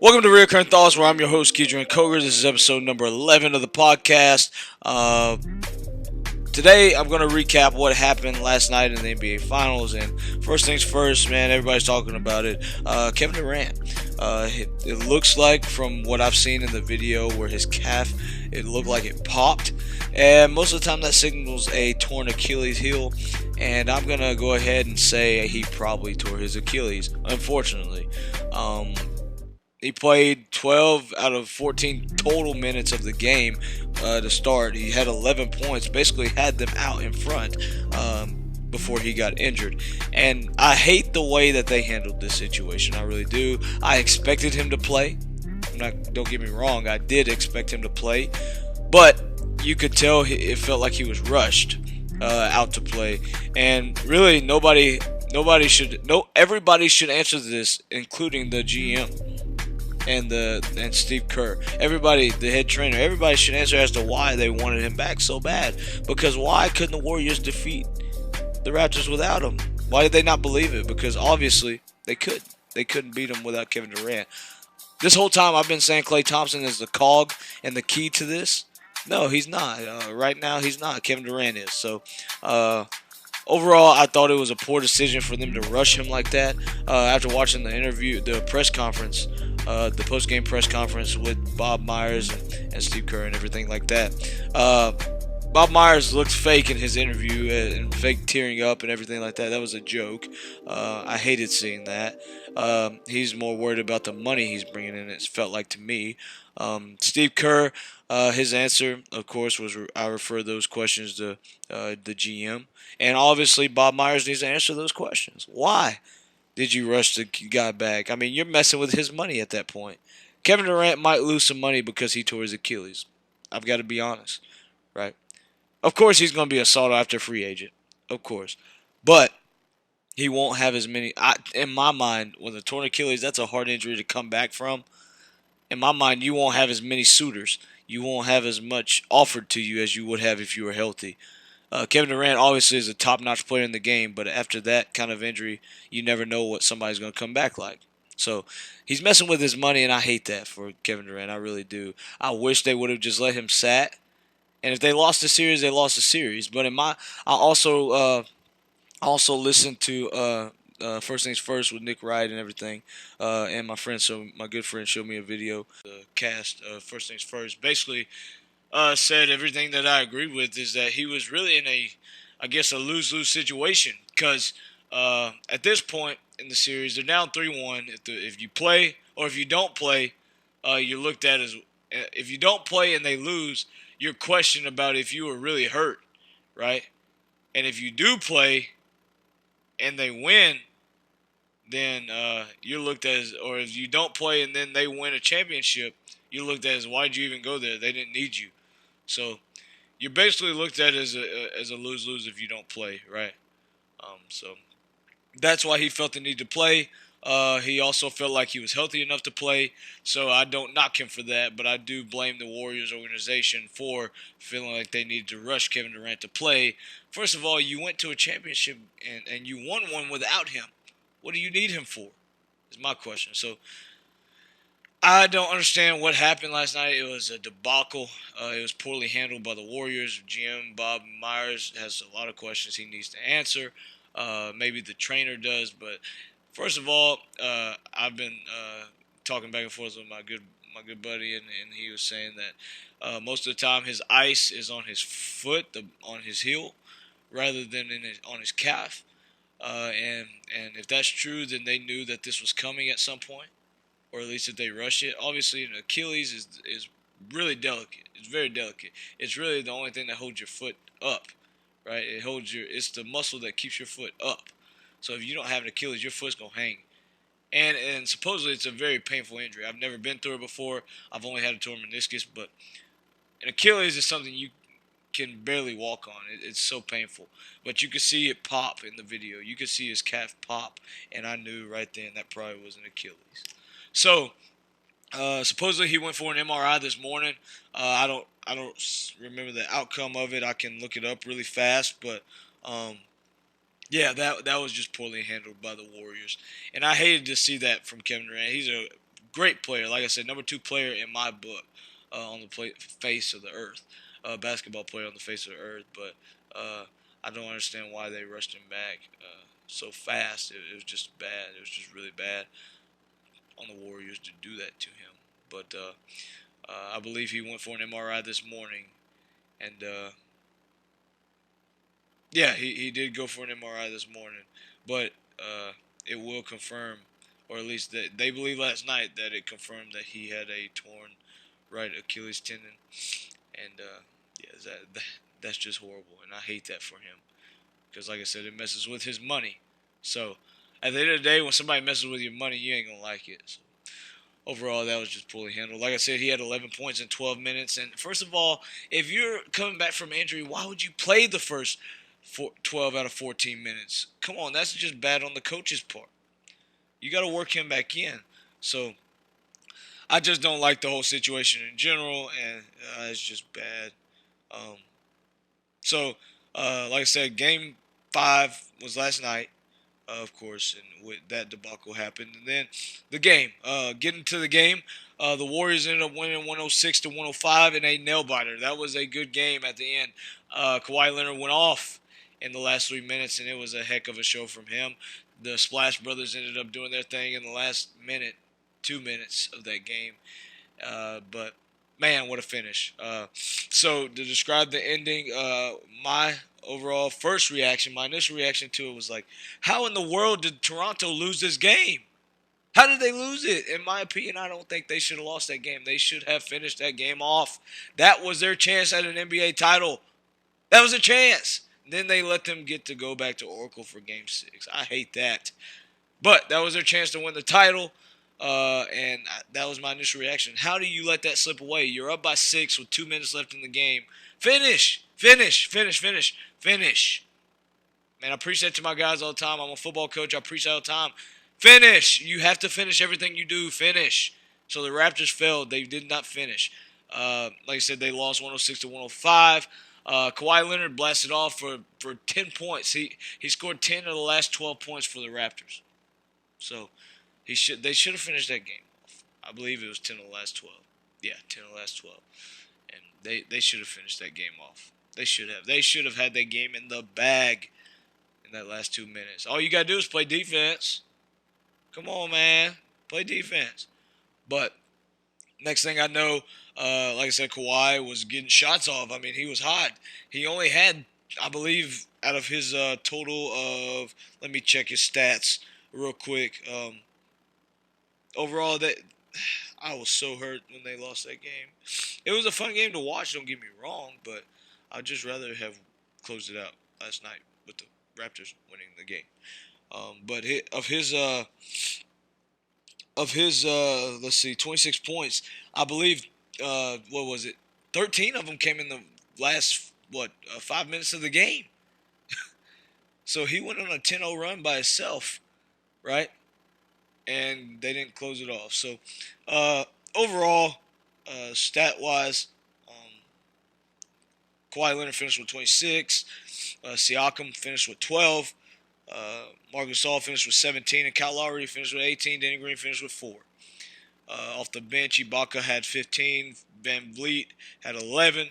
Welcome to Reoccurring Thoughts, where I'm your host, Keidron Koger. This is episode number 11 of the podcast. Today, I'm going to recap what happened last night in the NBA Finals. And first things first, man, everybody's talking about it. Kevin Durant. It looks like, from what I've seen in the video, where his calf, it looked like it popped. And most of the time, that signals a torn Achilles heel. And I'm going to go ahead and say he probably tore his Achilles, unfortunately. He played 12 out of 14 total minutes of the game to start. He had 11 points, basically had them out in front before he got injured. And I hate the way that they handled this situation. I really do. I expected him to play. Don't get me wrong, I did expect him to play. But you could tell it felt like he was rushed out to play. And really, everybody should answer this, including the GM. And Steve Kerr, everybody, the head trainer, everybody should answer as to why they wanted him back so bad. Because why couldn't the Warriors defeat the Raptors without him? Why did they not believe it? Because obviously they could. They couldn't beat him without Kevin Durant. This whole time I've been saying Klay Thompson is the cog and the key to this. No, he's not. Right now he's not. Kevin Durant is. So overall, I thought it was a poor decision for them to rush him like that. After watching the press conference, the post-game press conference with Bob Myers and Steve Kerr and everything like that. Bob Myers looked fake in his interview and fake tearing up and everything like that. That was a joke. I hated seeing that. He's more worried about the money he's bringing in, it felt like to me. Steve Kerr, his answer, of course, was I refer those questions to the GM. And obviously, Bob Myers needs to answer those questions. Why did you rush the guy back? I mean, you're messing with his money at that point. Kevin Durant might lose some money because he tore his Achilles. I've got to be honest, right? Of course, he's going to be a sought after free agent. Of course. But he won't have as many. In my mind, with a torn Achilles, that's a hard injury to come back from. In my mind, you won't have as many suitors. You won't have as much offered to you as you would have if you were healthy. Kevin Durant obviously is a top-notch player in the game, but after that kind of injury, you never know what somebody's going to come back like. So he's messing with his money, and I hate that for Kevin Durant. I really do. I wish they would have just let him sat. And if they lost the series, they lost the series. But I also listened to First Things First with Nick Wright and everything, and my good friend showed me a video. The cast First Things First basically said everything that I agreed with, is that he was really in a lose-lose situation, because at this point in the series, they're down 3-1. If you play or if you don't play, you're looked at as, if you don't play and they lose, you're questioned about if you were really hurt, right? And if you do play and they win, then you're looked at as, or if you don't play and then they win a championship, you're looked at as, why'd you even go there? They didn't need you. So you're basically looked at as a lose-lose if you don't play, right? So that's why he felt the need to play. He also felt like he was healthy enough to play, so I don't knock him for that, but I do blame the Warriors organization for feeling like they needed to rush Kevin Durant to play. First of all, you went to a championship and you won one without him. What do you need him for? Is my question. So I don't understand what happened last night. It was a debacle. It was poorly handled by the Warriors. GM Bob Myers has a lot of questions he needs to answer. Maybe the trainer does, but first of all, I've been talking back and forth with my good buddy, and he was saying that most of the time his ice is on his foot, on his heel, rather than on his calf. And if that's true, then they knew that this was coming at some point, or at least if they rush it. Obviously, an Achilles is really delicate. It's very delicate. It's really the only thing that holds your foot up, right? It's the muscle that keeps your foot up. So if you don't have an Achilles, your foot's gonna hang. And supposedly it's a very painful injury. I've never been through it before. I've only had a torn meniscus, but an Achilles is something you can barely walk on. It's so painful. But you could see it pop in the video. You could see his calf pop, and I knew right then that probably was an Achilles. So supposedly he went for an MRI this morning. I don't remember the outcome of it. I can look it up really fast, but yeah, that was just poorly handled by the Warriors, and I hated to see that from Kevin Durant. He's a great player. Like I said, number 2 player in my book on the face of the earth. Basketball player on the face of the earth. But I don't understand why they rushed him back so fast. It was just bad. It was just really bad on the Warriors to do that to him. But I believe he went for an MRI this morning. And yeah, he did go for an MRI this morning. But it will confirm, or at least they believe last night that it confirmed that he had a torn right Achilles tendon. And yeah, that's just horrible. And I hate that for him. Because like I said, it messes with his money. So at the end of the day, when somebody messes with your money, you ain't going to like it. So overall, that was just poorly handled. Like I said, he had 11 points in 12 minutes. And first of all, if you're coming back from injury, why would you play the first 12 out of 14 minutes? Come on, that's just bad on the coach's part. You got to work him back in. So I just don't like the whole situation in general, and it's just bad. Um, like I said, Game 5 was last night. Of course, and with that debacle happened, and then the game. Getting to the game, the Warriors ended up winning 106 to 105 in a nail biter. That was a good game at the end. Kawhi Leonard went off in the last 3 minutes, and it was a heck of a show from him. The Splash Brothers ended up doing their thing in the last 2 minutes of that game. But man, what a finish. So to describe the ending, my overall first reaction, my initial reaction to it was like, how in the world did Toronto lose this game? How did they lose it? In my opinion, I don't think they should have lost that game. They should have finished that game off. That was their chance at an NBA title. That was a chance. Then they let them get to go back to Oracle for Game 6. I hate that. But that was their chance to win the title. And that was my initial reaction. How do you let that slip away? You're up by 6 with 2 minutes left in the game. Finish. Finish. Finish. Finish. Finish. Man, I preach that to my guys all the time. I'm a football coach. I preach that all the time. Finish. You have to finish everything you do. Finish. So the Raptors failed. They did not finish. Like I said, they lost 106 to 105. Kawhi Leonard blasted off for 10 points. He scored 10 of the last 12 points for the Raptors. So they should have finished that game off. I believe it was 10 of the last 12. Yeah, 10 of the last 12. And they should have finished that game off. They should have. They should have had that game in the bag in that last 2 minutes. All you got to do is play defense. Come on, man. Play defense. But next thing I know, like I said, Kawhi was getting shots off. I mean, he was hot. He only had, I believe, out of his total of, let me check his stats real quick. Overall, that I was so hurt when they lost that game. It was a fun game to watch, don't get me wrong, but I'd just rather have closed it out last night with the Raptors winning the game. But of his let's see, 26 points, I believe, what was it? 13 of them came in the last 5 minutes of the game. So he went on a 10-0 run by himself, right? And they didn't close it off. So overall, stat-wise, Kawhi Leonard finished with 26. Siakam finished with 12. Marc Gasol finished with 17. And Kyle Lowry finished with 18. Danny Green finished with 4. Off the bench, Ibaka had 15. Van Vliet had 11.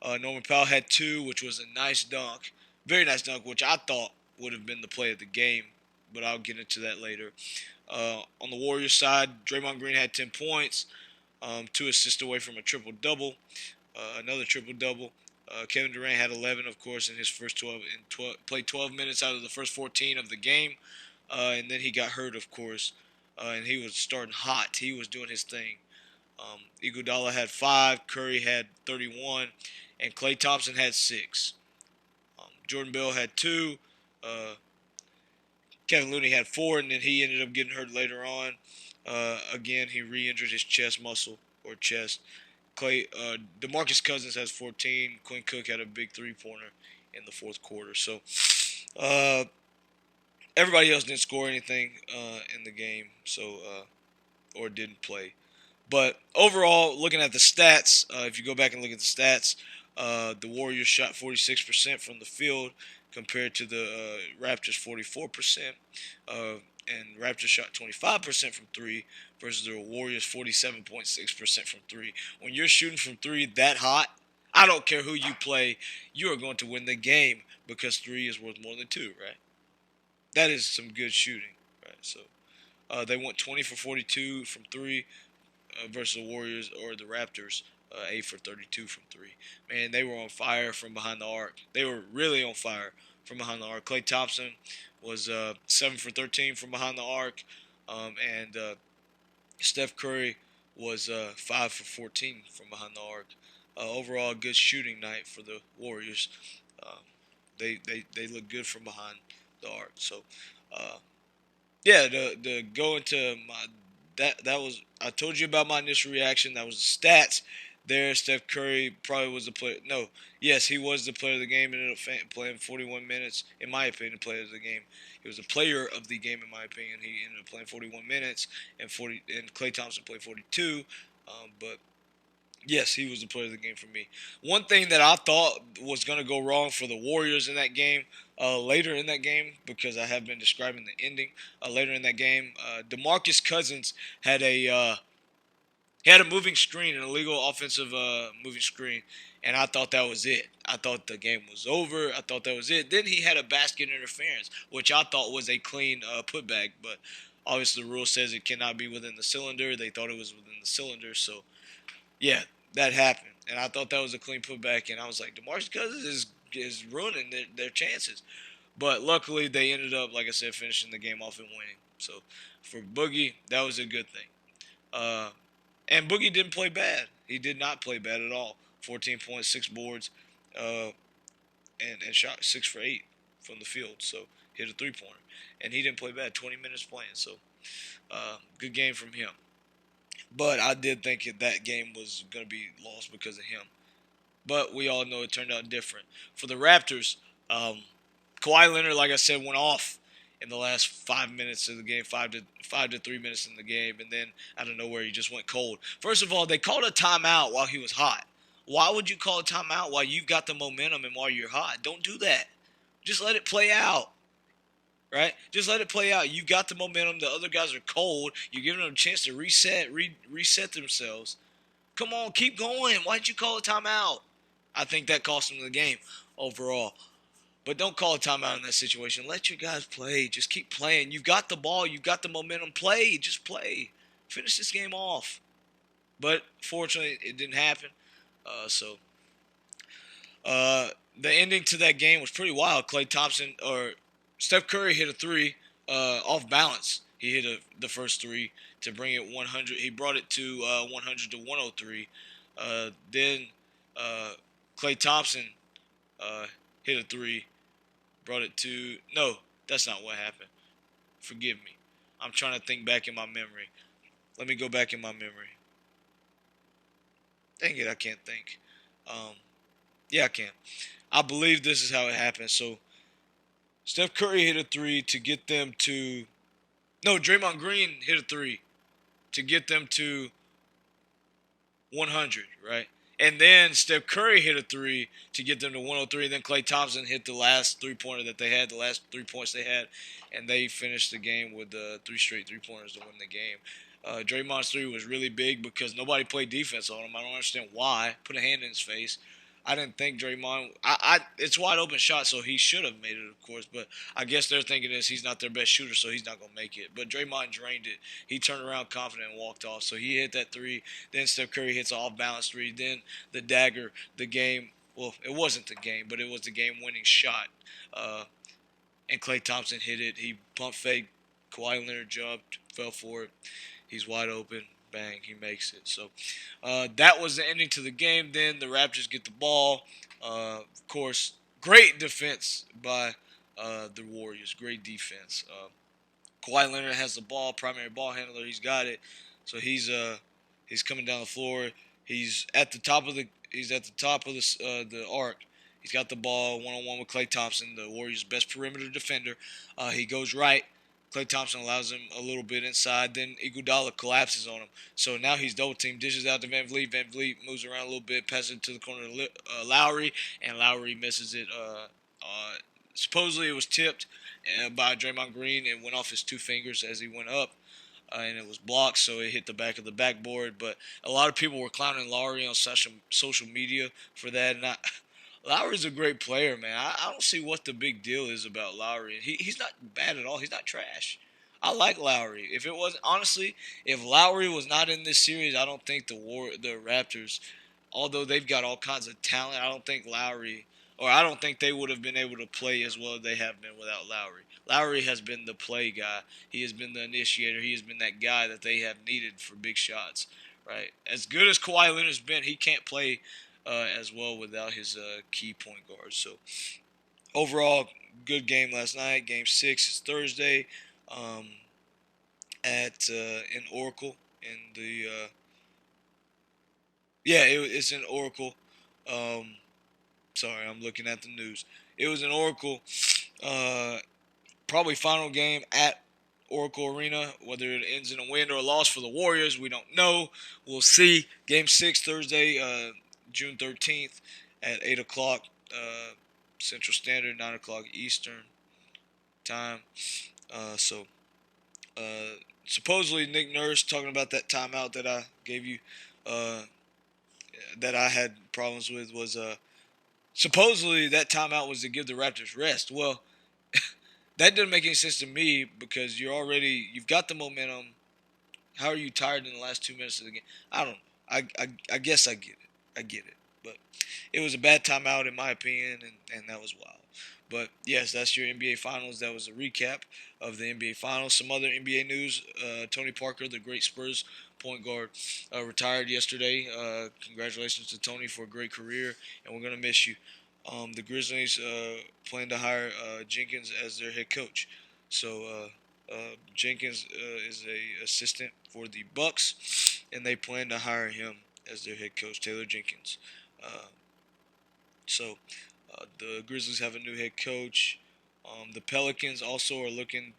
Norman Powell had 2, which was a nice dunk. Very nice dunk, which I thought would have been the play of the game. But I'll get into that later. On the Warriors side, Draymond Green had 10 points. 2 assists away from a triple-double. Another triple-double. Kevin Durant had 11, of course, in his first 12. Played 12 minutes out of the first 14 of the game. And then he got hurt, of course. And he was starting hot. He was doing his thing. Iguodala had 5. Curry had 31. And Klay Thompson had 6. Jordan Bell had 2. Kevin Looney had 4, and then he ended up getting hurt later on. Again, he re-injured his chest muscle or chest. DeMarcus Cousins has 14. Quinn Cook had a big three-pointer in the fourth quarter. So everybody else didn't score anything in the game, or didn't play. But overall, looking at the stats, if you go back and look at the stats, the Warriors shot 46% from the field compared to the Raptors 44%. and Raptors shot 25% from three versus the Warriors 47.6% from three. When you're shooting from three that hot, I don't care who you play, you are going to win the game because three is worth more than two, right? That is some good shooting, right? So they went 20 for 42 from three versus the Warriors or the Raptors. 8 for 32 from three. Man, they were on fire from behind the arc. They were really on fire from behind the arc. Klay Thompson was 7 for 13 from behind the arc, and Steph Curry was 5 for 14 from behind the arc. Overall, a good shooting night for the Warriors. Um, they look good from behind the arc. So, uh, yeah, the go into my that was I told you about my initial reaction. That was the stats. There, Steph Curry probably was the player. No, yes, he was the player of the game. Ended up playing 41 minutes. In my opinion, player of the game. He was the player of the game, in my opinion. He ended up playing 41 minutes, and Klay Thompson played 42. But yes, he was the player of the game for me. One thing that I thought was going to go wrong for the Warriors in that game, later in that game, because I have been describing the ending, later in that game, DeMarcus Cousins had a he had a moving screen, an illegal offensive moving screen, and I thought that was it. I thought the game was over. I thought that was it. Then he had a basket interference, which I thought was a clean putback, but obviously the rule says it cannot be within the cylinder. They thought it was within the cylinder, so yeah, that happened, and I thought that was a clean putback, and I was like, DeMarcus Cousins is ruining their chances. But luckily, they ended up, like I said, finishing the game off and winning. So for Boogie, that was a good thing. Uh, and Boogie didn't play bad. He did not play bad at all. 14.6 boards, uh, and shot 6 for 8 from the field. So hit a 3-pointer, and he didn't play bad. 20 minutes playing. So good game from him. But I did think that game was going to be lost because of him. But we all know it turned out different. For the Raptors, Kawhi Leonard, like I said, went off in the last 5 minutes of the game, 5 to 3 minutes in the game, and then out of nowhere he just went cold. First of all, they called a timeout while he was hot. Why would you call a timeout while you've got the momentum and while you're hot? Don't do that. Just let it play out. Right? Just let it play out. You got the momentum. The other guys are cold. You're giving them a chance to reset themselves. Come on, keep going. Why'd you call a timeout? I think that cost them the game overall. But don't call a timeout in that situation. Let your guys play. Just keep playing. You've got the ball. You've got the momentum. Play. Just play. Finish this game off. But fortunately, it didn't happen. The ending to that game was pretty wild. Steph Curry hit a three off balance. He hit the first three to bring it 100. He brought it to 100 to 103. Then Klay Thompson hit a three, brought it to. No, that's not what happened. Forgive me. I'm trying to think back in my memory. Let me go back in my memory. Dang it, I can't think. Yeah, I can. I believe this is how it happened. So Steph Curry hit a three to get them to. No, Draymond Green hit a three to get them to 100, right? And then Steph Curry hit a three to get them to 103. Then Klay Thompson hit the last three-pointer that they had, the last 3 points they had, and they finished the game with 3 straight three-pointers to win the game. Draymond's three was really big because nobody played defense on him. I don't understand why. Put a hand in his face. I didn't think Draymond. It's wide open shot, so he should have made it, of course. But I guess they're thinking he's not their best shooter, so he's not gonna make it. But Draymond drained it. He turned around confident and walked off. So he hit that three. Then Steph Curry hits an off-balance three. Then the dagger, the game. Well, it wasn't the game, but it was the game-winning shot. And Klay Thompson hit it. He pump fake. Kawhi Leonard jumped, fell for it. He's wide open. Bang, he makes it. So that was the ending to the game. Then the Raptors get the ball. Of course, great defense by the Warriors. Great defense. Kawhi Leonard has the ball, primary ball handler. He's got it. So he's coming down the floor. He's at the top of the arc. He's got the ball one-on-one with Klay Thompson, the Warriors' best perimeter defender. He goes right. Klay Thompson allows him a little bit inside. Then Iguodala collapses on him. So now he's double teamed. Dishes out to Van Vliet. Van Vliet moves around a little bit, passes it to the corner of Lowry, and Lowry misses it. Supposedly it was tipped, by Draymond Green and went off his two fingers as he went up. And it was blocked, so it hit the back of the backboard. But a lot of people were clowning Lowry on social media for that. And Lowry's a great player, man. I don't see what the big deal is about Lowry. He's not bad at all. He's not trash. I like Lowry. If it wasn't honestly, if Lowry was not in this series, I don't think the Raptors, although they've got all kinds of talent, I don't think Lowry or I don't think they would have been able to play as well as they have been without Lowry. Lowry has been the play guy. He has been the initiator. He has been that guy that they have needed for big shots. Right? As good as Kawhi Leonard's been, he can't play as well without his key point guard. So overall, good game last night. Game 6 is Thursday um, at in Oracle in the it's in Oracle. Um, Sorry, I'm looking at the news. It was in Oracle. Uh, Probably final game at Oracle Arena. Whether it ends in a win or a loss for the Warriors, we don't know. We'll see. Game 6 Thursday, June 13th at 8 o'clock Central Standard, 9 o'clock Eastern time. So supposedly Nick Nurse talking about that timeout that I gave you, uh, that I had problems with was supposedly that timeout was to give the Raptors rest. Well, that doesn't make any sense to me because you've got the momentum. How are you tired in the last 2 minutes of the game? I don't know. I guess I get it. I get it. But it was a bad timeout in my opinion, and that was wild. But yes, that's your NBA Finals. That was a recap of the NBA Finals. Some other NBA news: Tony Parker, the great Spurs point guard, retired yesterday. Congratulations to Tony for a great career, and we're gonna miss you. The Grizzlies plan to hire Jenkins as their head coach. So Jenkins is a assistant for the Bucks, and they plan to hire him as their head coach, Taylor Jenkins. Uh, so the Grizzlies have a new head coach. The Pelicans also are looking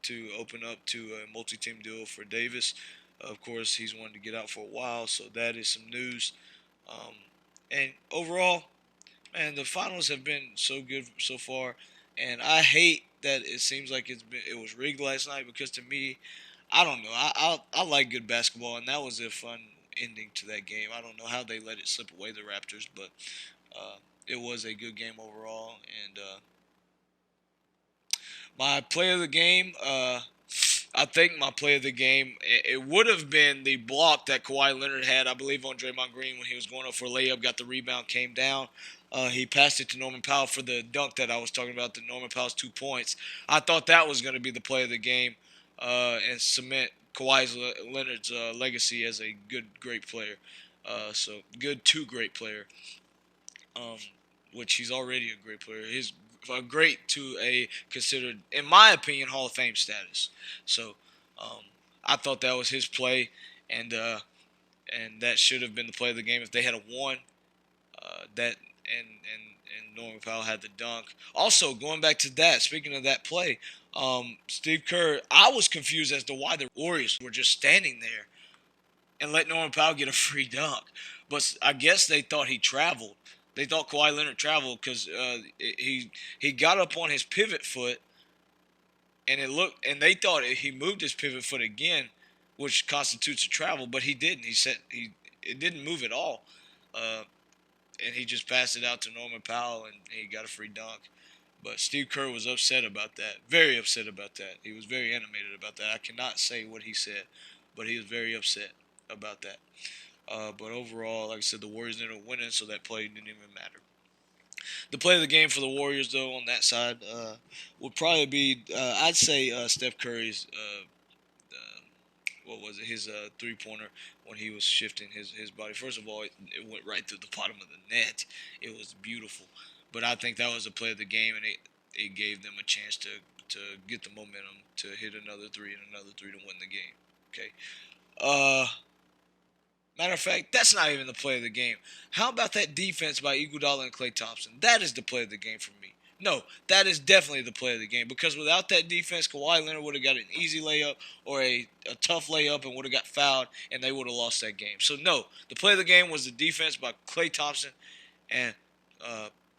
to open up to a multi-team deal for Davis. Of course, he's wanted to get out for a while, so that is some news. Um, and overall, man, the finals have been so good so far, and I hate that it seems like it was rigged last night because to me, I don't know. I like good basketball, and that was a fun ending to that game. I don't know how they let it slip away, the Raptors, but it was a good game overall. And my play of the game, I think my play of the game, it would have been the block that Kawhi Leonard had, I believe, on Draymond Green when he was going up for a layup, got the rebound, came down. He passed it to Norman Powell for the dunk that I was talking about, the Norman Powell's 2 points. I thought that was going to be the play of the game and cement Kawhi Leonard's legacy as a great player. So good, great player, um, which he's already a great player. He's great to a considered, in my opinion, Hall of Fame status. So um, I thought that was his play, and that should have been the play of the game if they had a won. That and Norman Powell had the dunk. Also, going back to that, speaking of that play, Steve Kerr, I was confused as to why the Warriors were just standing there and let Norman Powell get a free dunk. But I guess they thought he traveled. They thought Kawhi Leonard traveled because he got up on his pivot foot, and they thought he moved his pivot foot again, which constitutes a travel, but he didn't. He said it didn't move at all, and he just passed it out to Norman Powell, and he got a free dunk. But Steve Kerr was upset about that, very upset about that. He was very animated about that. I cannot say what he said, but he was very upset about that. But overall, like I said, the Warriors ended up winning, so that play didn't even matter. The play of the game for the Warriors, though, on that side, would probably be, I'd say, Steph Curry's, what was it, his three-pointer when he was shifting his body. First of all, it went right through the bottom of the net. It was beautiful. But I think that was the play of the game, and it gave them a chance to get the momentum to hit another three and another three to win the game. Okay. Matter of fact, that's not even the play of the game. How about that defense by Iguodala and Klay Thompson? That is the play of the game for me. No, that is definitely the play of the game because without that defense, Kawhi Leonard would have got an easy layup or a tough layup and would have got fouled, and they would have lost that game. So, no, the play of the game was the defense by Klay Thompson and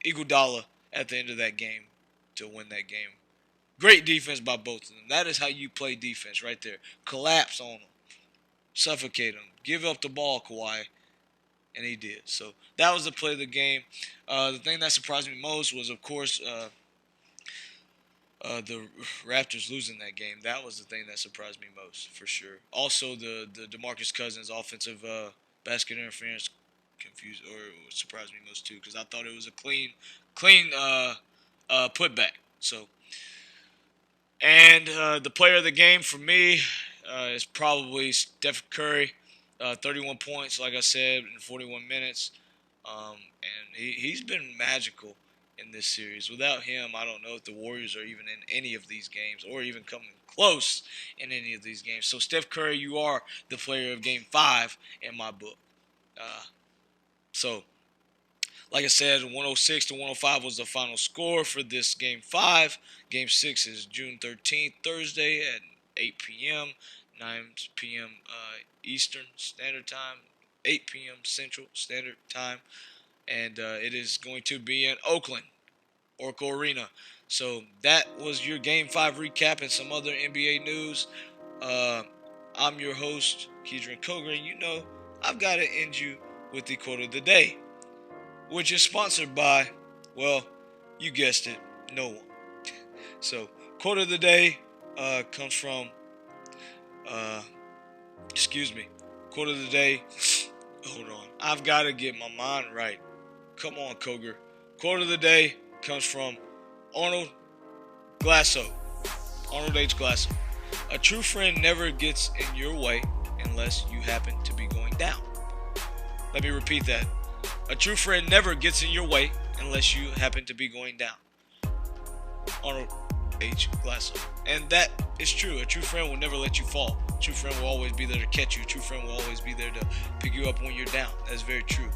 Iguodala at the end of that game to win that game Great defense by both of them. That is how you play defense right there. Collapse on them. Suffocate them. Give up the ball, Kawhi. And he did. So that was the play of the game. The thing that surprised me most was, of course, the Raptors losing that game. That was the thing that surprised me most, for sure. Also, the DeMarcus Cousins offensive basket interference confused or surprised me most too, because I thought it was a clean putback. So, and the player of the game for me is probably Steph Curry. 31 points, like I said, in 41 minutes. And he's been magical in this series. Without him, I don't know if the Warriors are even in any of these games or even coming close in any of these games. So, Steph Curry, you are the player of Game 5 in my book. So, like I said, 106 to 105 was the final score for this Game 5. Game 6 is June 13th, Thursday at 8 p.m., 9 p.m. Eastern Standard Time, 8 p.m. Central Standard Time. And it is going to be in Oakland, Oracle Arena. So that was your Game 5 recap and some other NBA news. I'm your host, Keedron Coger, and you know I've got to end you with the quote of the day, which is sponsored by, well, you guessed it, no one. So, quote of the day comes from, quote of the day, hold on, I've got to get my mind right. Come on, Coger. Quote of the day comes from Arnold Glasso. Arnold H. Glasso. A true friend never gets in your way unless you happen to be going down. Let me repeat that. A true friend never gets in your way unless you happen to be going down. Arnold H. Glasso. And that is true. A true friend will never let you fall. A true friend will always be there to catch you. A true friend will always be there to pick you up when you're down. That's very true.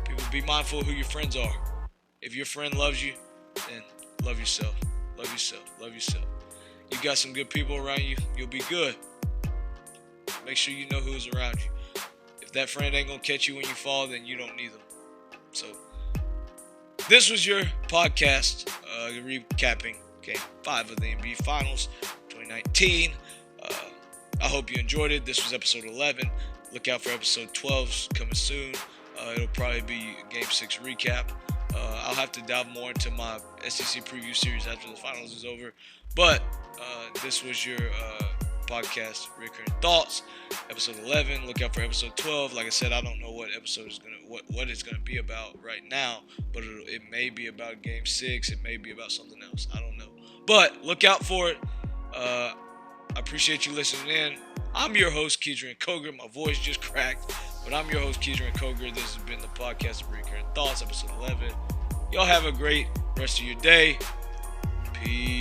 People, be mindful of who your friends are. If your friend loves you, then love yourself. Love yourself. Love yourself. You got some good people around you, you'll be good. Make sure you know who's around you. If that friend ain't gonna catch you when you fall, then you don't need them. So, this was your podcast recapping Game 5 of the NBA Finals 2019. I hope you enjoyed it. This was episode 11. Look out for episode 12 coming soon. It'll probably be a Game 6 recap. I'll have to dive more into my SEC preview series after the finals is over. But this was your podcast, Recurring Thoughts, episode 11. Look out for episode 12. Like I said, I don't know what episode is what it's gonna be about right now, but it may be about Game 6. It may be about something else. I don't know. But look out for it. I appreciate you listening in. I'm your host, Keedron Coger. My voice just cracked, but I'm your host, Keedron Coger. This has been the podcast of Recurring Thoughts, episode 11. Y'all have a great rest of your day. Peace.